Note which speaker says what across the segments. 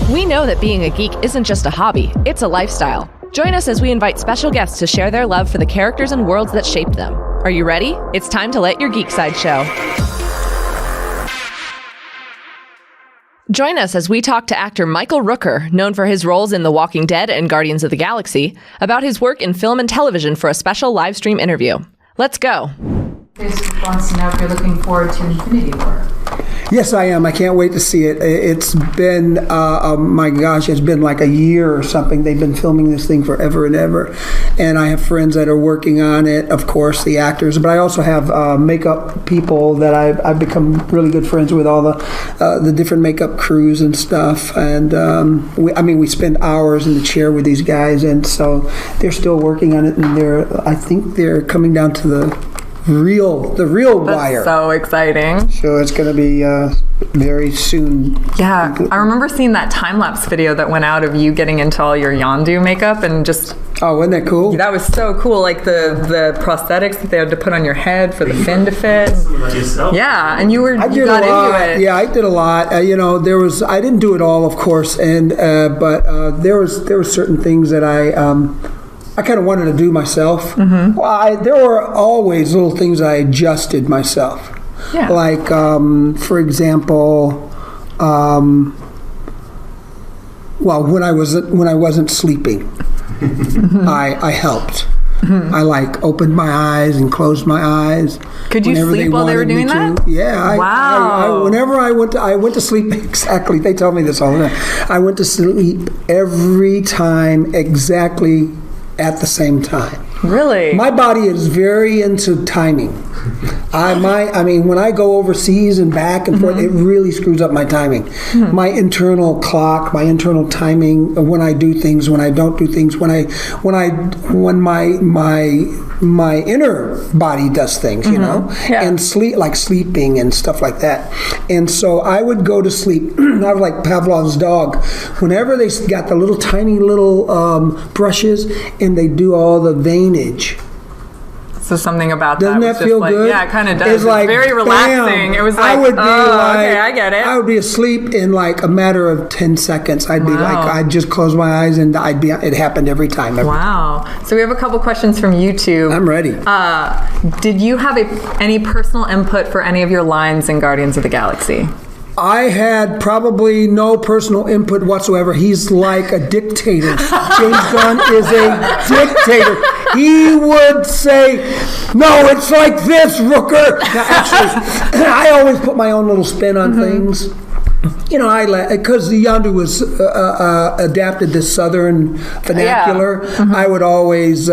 Speaker 1: We know that being a geek isn't just a hobby, it's a lifestyle. Join us as we invite special guests to share their love for the characters and worlds that shaped them. Are you ready? It's time to let your geek side show. Join us as we talk to actor Michael Rooker, known for his roles in The Walking Dead and Guardians of the Galaxy, about his work in film and television for a special live stream interview. Let's go.
Speaker 2: Facebook wants to know if you're looking forward to Infinity War.
Speaker 3: Yes, I am. I can't wait to see it. It's been, my gosh, it's been like a year or something. They've been filming this thing forever and ever. And I have friends that are working on it, of course, the actors. But I also have makeup people that I've become really good friends with, all the different makeup crews and stuff. And we spend hours in the chair with these guys. And so they're still working on it. And I think they're coming down to the real wire.
Speaker 4: So exciting.
Speaker 3: So it's going to be very soon.
Speaker 4: Yeah, I remember seeing that time-lapse video that went out of you getting into all your Yondu makeup and just...
Speaker 3: Oh, wasn't that cool?
Speaker 4: That was so cool, like the prosthetics that they had to put on your head for the fin to fit. Yeah, and you got into it.
Speaker 3: Yeah, I did a lot. I didn't do it all, of course, and but there were certain things that I kind of wanted to do myself. Mm-hmm. Well, there were always little things I adjusted myself. Yeah. Like, for example, when I wasn't sleeping, I helped. Mm-hmm. I opened my eyes and closed my eyes.
Speaker 4: Could you sleep while they were doing that?
Speaker 3: Yeah.
Speaker 4: Wow.
Speaker 3: Whenever I went to sleep, exactly. They tell me this all the time. I went to sleep every time exactly at the same time.
Speaker 4: Really?
Speaker 3: My body is very into timing. When I go overseas and back and forth, it really screws up my timing. Mm-hmm. My internal clock, my internal timing, when I do things, when I don't do things, when my inner body does things, you know, and sleeping and stuff like that. And so I would go to sleep. I was like Pavlov's dog. Whenever they got the little tiny little brushes and they do all the veinage.
Speaker 4: So something about
Speaker 3: Doesn't that feel good?
Speaker 4: Yeah, it kind of does. It's very relaxing. It was like, okay, I get it.
Speaker 3: I would be asleep in like a matter of 10 seconds. I'd be like, I'd just close my eyes and it happened every time.
Speaker 4: Wow. So we have a couple questions from YouTube.
Speaker 3: I'm ready.
Speaker 4: Did you have any personal input for any of your lines in Guardians of the Galaxy?
Speaker 3: I had probably no personal input whatsoever. He's like a dictator. James Gunn is a dictator. He would say, "No, it's like this, Rooker." Now, actually, I always put my own little spin on things. You know, because the Yondu was adapted to Southern vernacular. Yeah. Mm-hmm. I would always.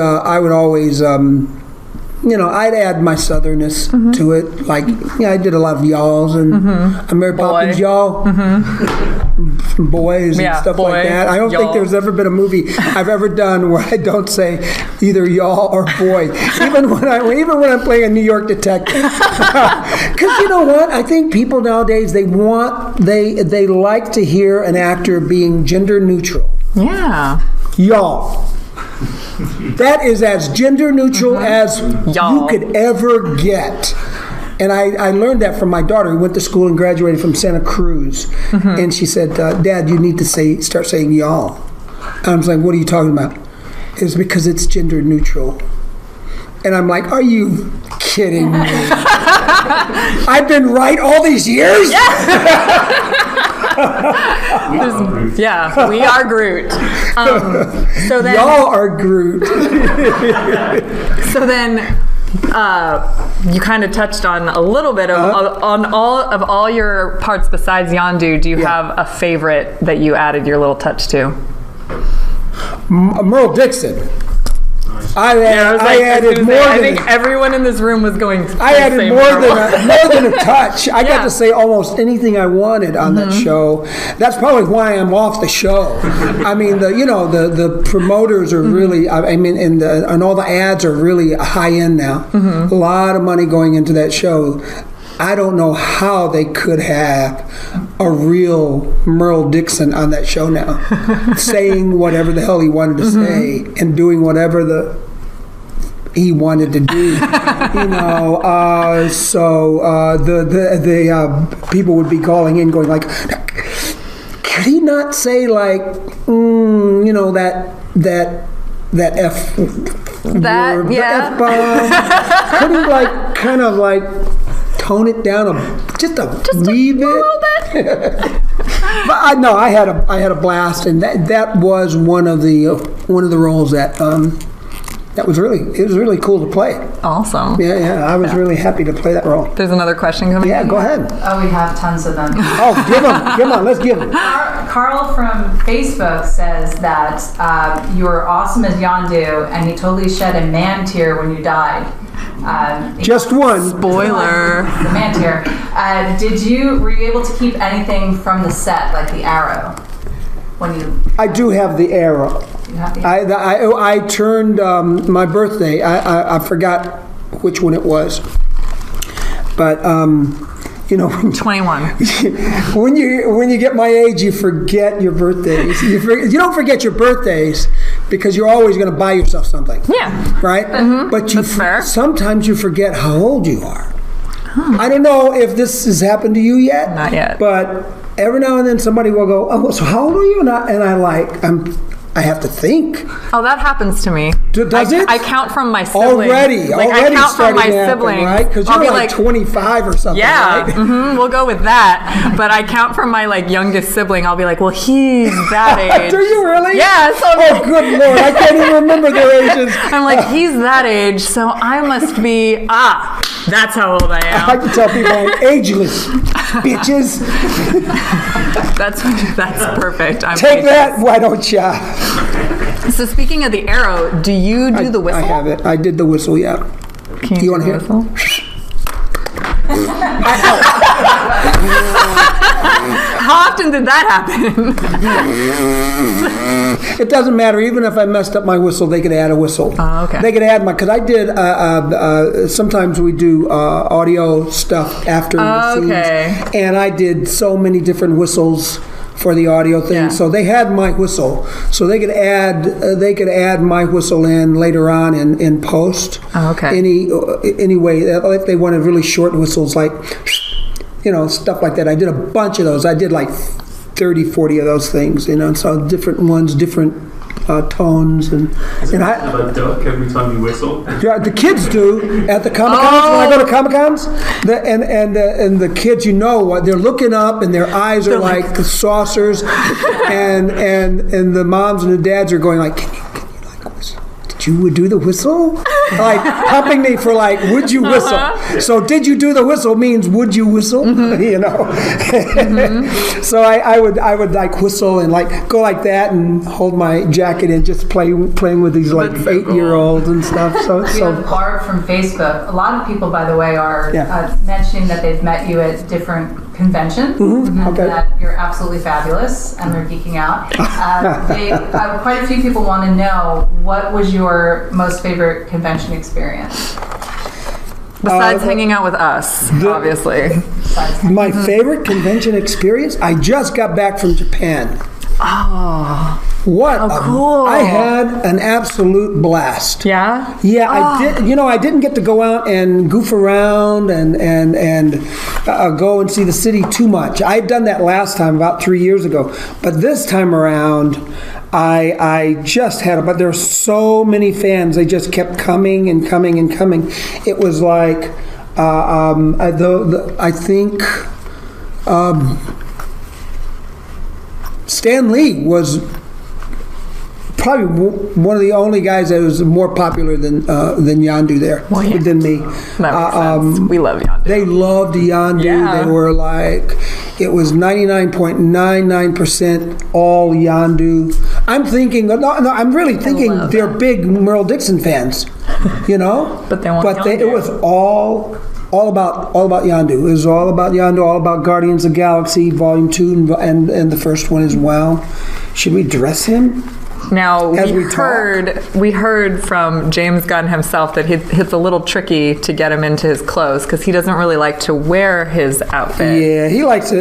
Speaker 3: I'd add my southernness to it. Like, I did a lot of y'alls and Mary Poppins y'all, boys and stuff like that. I don't think there's ever been a movie I've ever done where I don't say either y'all or boy, even when I'm playing a New York detective. Because you know what? I think people nowadays they like to hear an actor being gender neutral.
Speaker 4: Yeah.
Speaker 3: Y'all. That is as gender neutral as you could ever get. And I learned that from my daughter who went to school and graduated from Santa Cruz. And she said, Dad, you need to start saying y'all. And I was like, what are you talking about? It's because it's gender neutral. And I'm like, are you kidding me? I've been right all these years?
Speaker 4: Yeah, we are Groot. So then,
Speaker 3: y'all are Groot.
Speaker 4: So then, you kind of touched on a little bit of on all your parts besides Yondu. Do you have a favorite that you added your little touch to?
Speaker 3: Merle Dixon. I think
Speaker 4: everyone in this room was going.
Speaker 3: I added more than a touch. I got to say almost anything I wanted on that show. That's probably why I'm off the show. I mean, the promoters are really. I mean, and all the ads are really high end now. A lot of money going into that show. I don't know how they could have a real Merle Dixon on that show now, saying whatever the hell he wanted to say and doing whatever he wanted to do. So the people would be calling in, going like, could he not say like, that F
Speaker 4: That,
Speaker 3: word,
Speaker 4: yeah.
Speaker 3: the F-bomb? Could he like kind of like tone it down just a wee bit?
Speaker 4: A little bit.
Speaker 3: But I had a blast, and that was one of the roles that it was really cool to play.
Speaker 4: Awesome.
Speaker 3: Yeah, I was really happy to play that role.
Speaker 4: There's another question coming.
Speaker 3: Yeah, go ahead.
Speaker 2: Oh, we have tons of them.
Speaker 3: Oh, give them. Let's give them.
Speaker 2: Carl from Facebook says that you were awesome as Yondu, and he totally shed a man tear when you died.
Speaker 3: Just one.
Speaker 4: Spoiler.
Speaker 2: The man tear. Were you able to keep anything from the set, like the arrow?
Speaker 3: I do have the arrow. I turned my birthday. I forgot which one it was, but
Speaker 4: 21.
Speaker 3: when you get my age, you forget your birthdays. You don't forget your birthdays because you're always going to buy yourself something.
Speaker 4: Yeah.
Speaker 3: Right. Mm-hmm. But
Speaker 4: That's fair.
Speaker 3: Sometimes you forget how old you are. I don't know if this has happened to you yet.
Speaker 4: Not yet.
Speaker 3: But every now and then somebody will go, "Oh, so how old are you?" I have to think.
Speaker 4: Oh, that happens to me.
Speaker 3: Does it?
Speaker 4: I count from my siblings.
Speaker 3: Already
Speaker 4: I count from my
Speaker 3: happen,
Speaker 4: siblings.
Speaker 3: right? Because you're like 25 or something,
Speaker 4: yeah,
Speaker 3: right?
Speaker 4: Mm-hmm, we'll go with that. But I count from my youngest sibling. I'll be like, well, he's that age.
Speaker 3: Do you really?
Speaker 4: Yeah. So
Speaker 3: good Lord, I can't even remember their ages.
Speaker 4: I'm like, he's that age, so I must be. That's how old I am.
Speaker 3: I can tell people I'm ageless, bitches.
Speaker 4: That's perfect.
Speaker 3: Take that, why don't ya?
Speaker 4: So speaking of the arrow, do you do the whistle?
Speaker 3: I have it. I did the whistle, yeah.
Speaker 4: Can
Speaker 3: you want to hear
Speaker 4: whistle? How often did that happen?
Speaker 3: It doesn't matter. Even if I messed up my whistle, they could add a whistle.
Speaker 4: Oh, okay.
Speaker 3: They could add because I did, sometimes we do audio stuff after the scenes. And I did so many different whistles for the audio thing.
Speaker 4: Yeah.
Speaker 3: So they had my whistle. So they could add my whistle in later on in post.
Speaker 4: Oh, okay.
Speaker 3: Anyway, if they wanted really short whistles like stuff like that. I did a bunch of those. I did like 30, 40 of those things, so different ones, different tones.
Speaker 5: Is it a duck every time you whistle?
Speaker 3: Yeah, the kids do at the Comic-Cons. When I go to Comic-Cons, and the kids, they're looking up and their eyes are like saucers, and the moms and the dads are going like, can you whistle? Did you do the whistle? Like pumping me for would you whistle? Uh-huh. So did you do the whistle means would you whistle? Mm-hmm. Mm-hmm. So I would like whistle and go like that and hold my jacket and just playing with these 8-year-olds and stuff.
Speaker 2: We have Barb from Facebook. A lot of people, by the way, are mentioning that they've met you at different conventions.
Speaker 3: Mm-hmm. Okay.
Speaker 2: That you're absolutely fabulous and they're geeking out. Quite a few people want to know, what was your most favorite convention experience?
Speaker 4: Besides hanging out with us, obviously.
Speaker 3: My favorite convention experience? I just got back from Japan.
Speaker 4: Oh.
Speaker 3: What?
Speaker 4: Cool.
Speaker 3: I had an absolute blast.
Speaker 4: Yeah?
Speaker 3: Yeah, I did. I didn't get to go out and goof around and go and see the city too much. I had done that last time, about 3 years ago. But this time around, I just had but there were so many fans. They just kept coming and coming and coming. It was like, I think Stan Lee was probably one of the only guys that was more popular than Yondu there, than me.
Speaker 4: That makes sense. We love Yondu.
Speaker 3: They loved Yondu.
Speaker 4: Yeah.
Speaker 3: They were it was 99.99% all Yondu. I'm thinking, I'm really thinking they're big Merle Dixon fans,
Speaker 4: But they want Yondu.
Speaker 3: It was all about Yondu. It was all about Yondu, all about Guardians of the Galaxy Volume 2 and the first one as well. Should we dress him?
Speaker 4: Now, we heard from James Gunn himself that it's a little tricky to get him into his clothes because he doesn't really like to wear his outfit.
Speaker 3: Yeah, he likes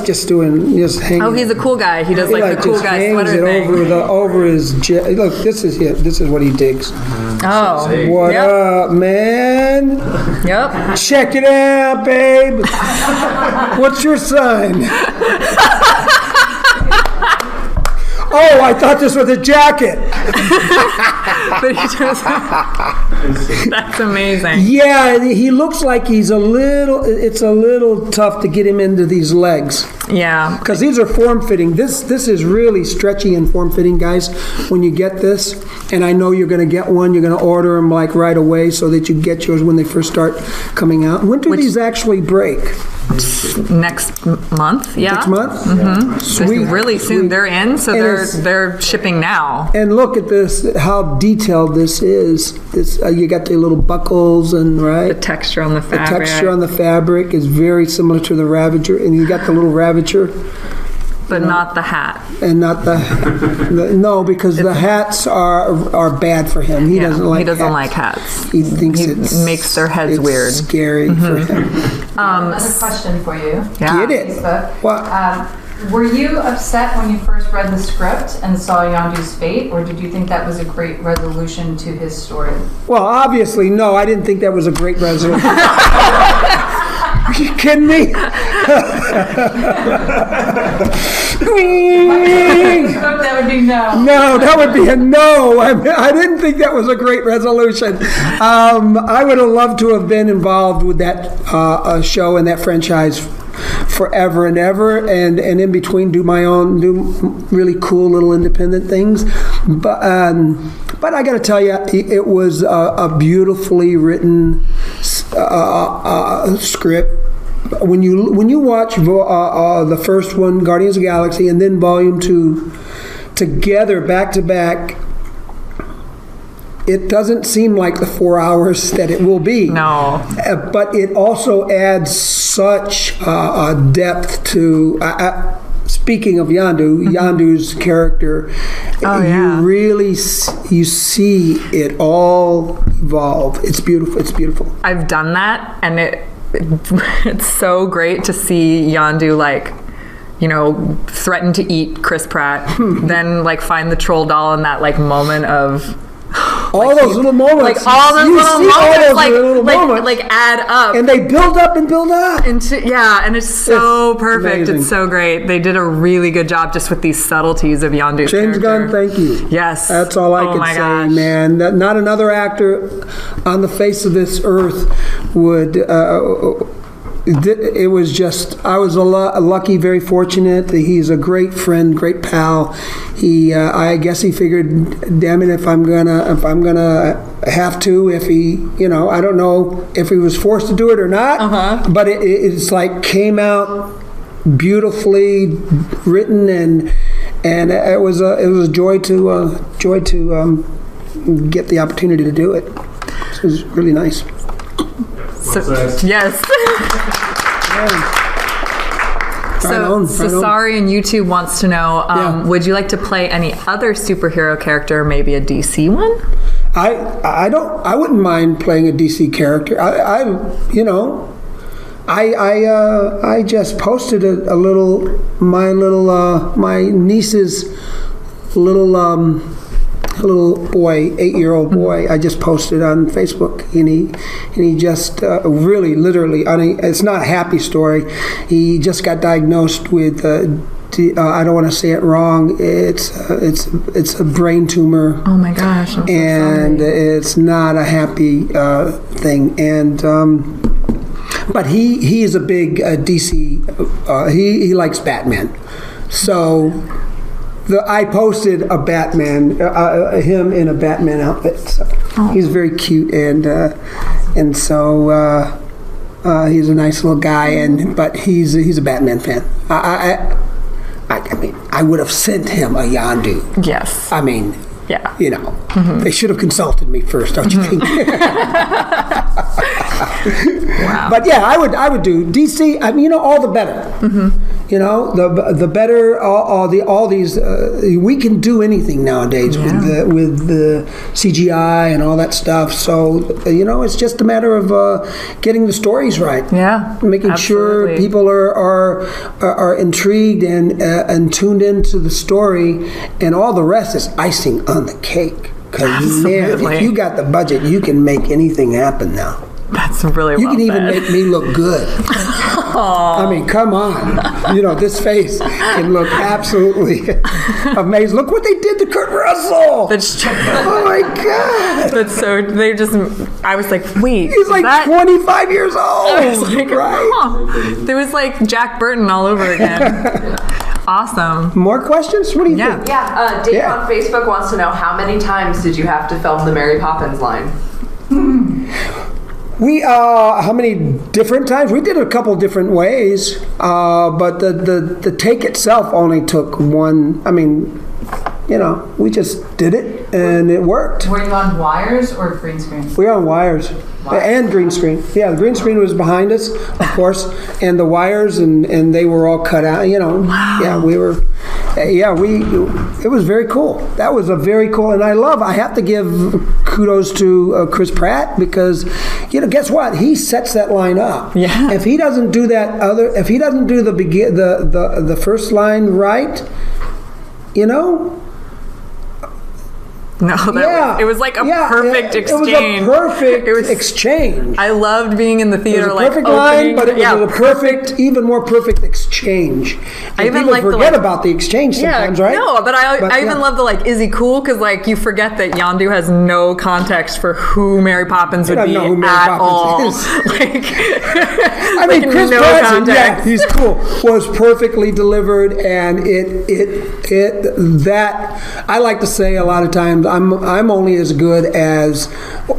Speaker 3: just hanging.
Speaker 4: Oh, he's a cool guy. He does the cool guy sweater thing.
Speaker 3: Over his look, this is it. This is what he digs.
Speaker 4: Oh.
Speaker 3: What up, man?
Speaker 4: Yep.
Speaker 3: Check it out, babe. What's your sign? Oh, I thought this was a jacket.
Speaker 4: But he just, that's amazing.
Speaker 3: Yeah, he looks like it's a little tough to get him into these legs.
Speaker 4: Yeah.
Speaker 3: Because these are form-fitting. This is really stretchy and form-fitting, guys, when you get this. And I know you're going to get one. You're going to order them like right away so that you get yours when they first start coming out. When do these actually break?
Speaker 4: Next month, yeah.
Speaker 3: Next month?
Speaker 4: Mm-hmm.
Speaker 3: Sweet.
Speaker 4: Really soon.
Speaker 3: Sweet.
Speaker 4: They're in, so they're shipping now.
Speaker 3: And look at this, how detailed this is. This you got the little buckles and
Speaker 4: The texture on the fabric.
Speaker 3: The texture on the fabric is very similar to the Ravager, and you got the little Ravager.
Speaker 4: But not the hat.
Speaker 3: And not no, because the hats are bad for him. He doesn't like hats.
Speaker 4: Like hats.
Speaker 3: He thinks it
Speaker 4: makes their heads weird.
Speaker 3: Scary for him.
Speaker 2: Another question for you.
Speaker 4: Yeah.
Speaker 3: Get it?
Speaker 2: Facebook.
Speaker 3: What?
Speaker 2: Were you upset when you first read the script and saw Yondu's fate, or did you think that was a great resolution to his story?
Speaker 3: Well, obviously, no. I didn't think that was a great resolution. Are you kidding me?
Speaker 2: That would be no.
Speaker 3: No, that would be a no. I didn't think that was a great resolution. I would have loved to have been involved with that show and that franchise forever and ever, and in between do really cool little independent things. But I got to tell you, it was a beautifully written script. When you watch the first one, Guardians of the Galaxy, and then Volume 2 together back to back, it doesn't seem like the 4 hours that it will be.
Speaker 4: No.
Speaker 3: But it also adds such depth to. Speaking of Yondu's character, you really you see it all evolve. It's beautiful. It's beautiful.
Speaker 4: I've done that, and it's so great to see Yondu threaten to eat Chris Pratt, then find the troll doll in that moment of.
Speaker 3: All those little moments.
Speaker 4: All those little moments add up.
Speaker 3: And they build up and build up.
Speaker 4: And it's so perfect.
Speaker 3: Amazing.
Speaker 4: It's so great. They did a really good job just with these subtleties of Yondu's
Speaker 3: James
Speaker 4: character.
Speaker 3: Gunn, thank you.
Speaker 4: Yes.
Speaker 3: That's all I could say,
Speaker 4: gosh.
Speaker 3: man. Not another actor on the face of this earth would... it was just, I was lucky, very fortunate. He's a great friend, great pal. I guess he figured, damn it, if I'm gonna have to, if he, I don't know if he was forced to do it or not, but it's came out beautifully written, and it was a joy to get the opportunity to do it. It was really nice.
Speaker 4: Yes. So Sari on YouTube wants to know, would you like to play any other superhero character, maybe a DC one?
Speaker 3: I wouldn't mind playing a DC character. I just posted my niece's little boy, 8-year-old boy. I just posted on Facebook, and he just really, literally, it's not a happy story. He just got diagnosed with I don't want to say it wrong. It's a brain tumor.
Speaker 4: Oh my gosh! I'm so
Speaker 3: and
Speaker 4: sorry.
Speaker 3: It's not a happy thing. And but he is a big DC. He likes Batman, so. I posted a Batman, him in a Batman outfit. So he's very cute, and so he's a nice little guy, but he's a Batman fan. I mean, I would have sent him a Yondu.
Speaker 4: Yes.
Speaker 3: I mean,
Speaker 4: yeah.
Speaker 3: They should have consulted me first, don't you think?
Speaker 4: Wow.
Speaker 3: But yeah, I would do DC. I mean, all the better. The better. All these. We can do anything nowadays with the CGI and all that stuff. So it's just a matter of getting the stories right.
Speaker 4: Yeah,
Speaker 3: making
Speaker 4: absolutely.
Speaker 3: sure people are intrigued and tuned into the story, and all the rest is icing on the cake. Because man, if you got the budget, you can make anything happen now.
Speaker 4: That's really
Speaker 3: You
Speaker 4: well
Speaker 3: can even
Speaker 4: said.
Speaker 3: make me look good. I mean, come on. You know, this face can look absolutely amazing. Look what they did to Kurt Russell.
Speaker 4: That's true.
Speaker 3: Oh my God.
Speaker 4: That's so. They just. I was like, wait.
Speaker 3: He's like
Speaker 4: that,
Speaker 3: 25 years old.
Speaker 4: I was like,
Speaker 3: right?
Speaker 4: huh. There was like Jack Burton all over again. Awesome.
Speaker 3: More questions? What do you think?
Speaker 1: Yeah, Dave
Speaker 3: Yeah.
Speaker 1: on Facebook wants to know how many times did you have to film the Mary Poppins line?
Speaker 3: We how many different times? We did it a couple different ways, but the take itself only took one. I mean, you know, we just did it and it worked.
Speaker 2: Were you on wires or green screen?
Speaker 3: We were on wires and green screen. Yeah, the green screen was behind us, of course, and the wires and they were all cut out. You know, yeah, we were. Yeah, it was very cool. That was a very cool, and I have to give kudos to Chris Pratt because, you know, guess what? He sets that line up.
Speaker 4: Yeah.
Speaker 3: If he doesn't do if he doesn't do the first line right, you know.
Speaker 4: No, it was like a perfect exchange.
Speaker 3: It was a perfect exchange.
Speaker 4: I loved being in the
Speaker 3: It
Speaker 4: theater,
Speaker 3: was a perfect line, but it was a perfect, even more perfect exchange.
Speaker 4: I even
Speaker 3: people
Speaker 4: like
Speaker 3: forget about the exchange sometimes, right?
Speaker 4: No, but I even love the like, is he cool? Because like you forget that Yondu has no context for who Mary Poppins would be
Speaker 3: know who Mary
Speaker 4: at
Speaker 3: Poppins
Speaker 4: all.
Speaker 3: is.
Speaker 4: Like,
Speaker 3: I mean,
Speaker 4: like
Speaker 3: Chris
Speaker 4: no
Speaker 3: Pratt, yeah,
Speaker 4: context.
Speaker 3: he's cool. Was perfectly delivered, and that I like to say a lot of times. I'm only as good as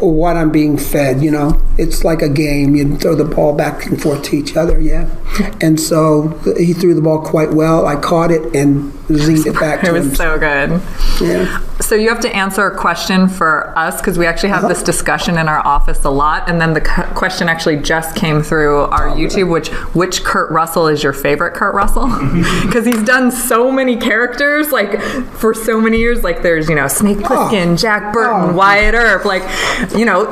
Speaker 3: what I'm being fed. You know, it's like a game. You throw the ball back and forth to each other. Yeah, and so he threw the ball quite well. I caught it and zinged it back to him.
Speaker 4: It was so good.
Speaker 3: Yeah.
Speaker 4: So you have to answer a question for us because we actually have this discussion in our office a lot, and then the question actually just came through our YouTube. Which Kurt Russell is your favorite Kurt Russell? Because he's done so many characters, like for so many years. Like there's Snake Plissken, Jack Burton, Wyatt Earp, like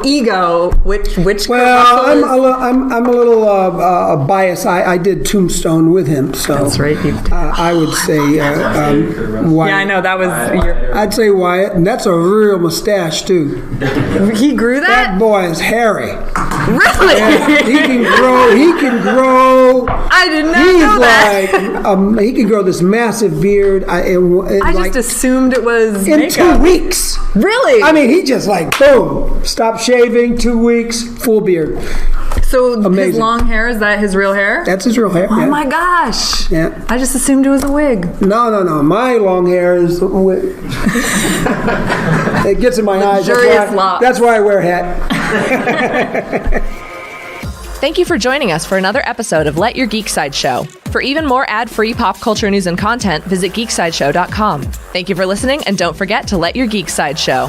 Speaker 4: Ego. Which Kurt Russell is?
Speaker 3: I'm a little biased. I did Tombstone with him, so
Speaker 4: That's right.
Speaker 3: I would say Wyatt.
Speaker 4: Yeah, I know that was your.
Speaker 3: I'd say Wyatt, and that's a real mustache too.
Speaker 4: He grew
Speaker 3: That
Speaker 4: that.
Speaker 3: boy is hairy.
Speaker 4: Really?
Speaker 3: Yeah, he can grow.
Speaker 4: I did not know that.
Speaker 3: Like he can grow this massive beard.
Speaker 4: I just assumed it was
Speaker 3: in
Speaker 4: makeup.
Speaker 3: 2 weeks.
Speaker 4: Really?
Speaker 3: I mean, he just like boom, stop shaving, 2 weeks, full beard.
Speaker 4: So his
Speaker 3: Amazing.
Speaker 4: long hair, is that his real hair?
Speaker 3: That's his real hair.
Speaker 4: Oh
Speaker 3: yeah.
Speaker 4: my gosh.
Speaker 3: Yeah.
Speaker 4: I just assumed it was a wig.
Speaker 3: No. My long hair is. It gets in my eyes.
Speaker 4: Luxurious locks.
Speaker 3: That's why I wear a hat.
Speaker 1: Thank you for joining us for another episode of Let Your Geek Side Show. For even more ad-free pop culture news and content, visit geeksideshow.com. Thank you for listening, and don't forget to let your geek side show.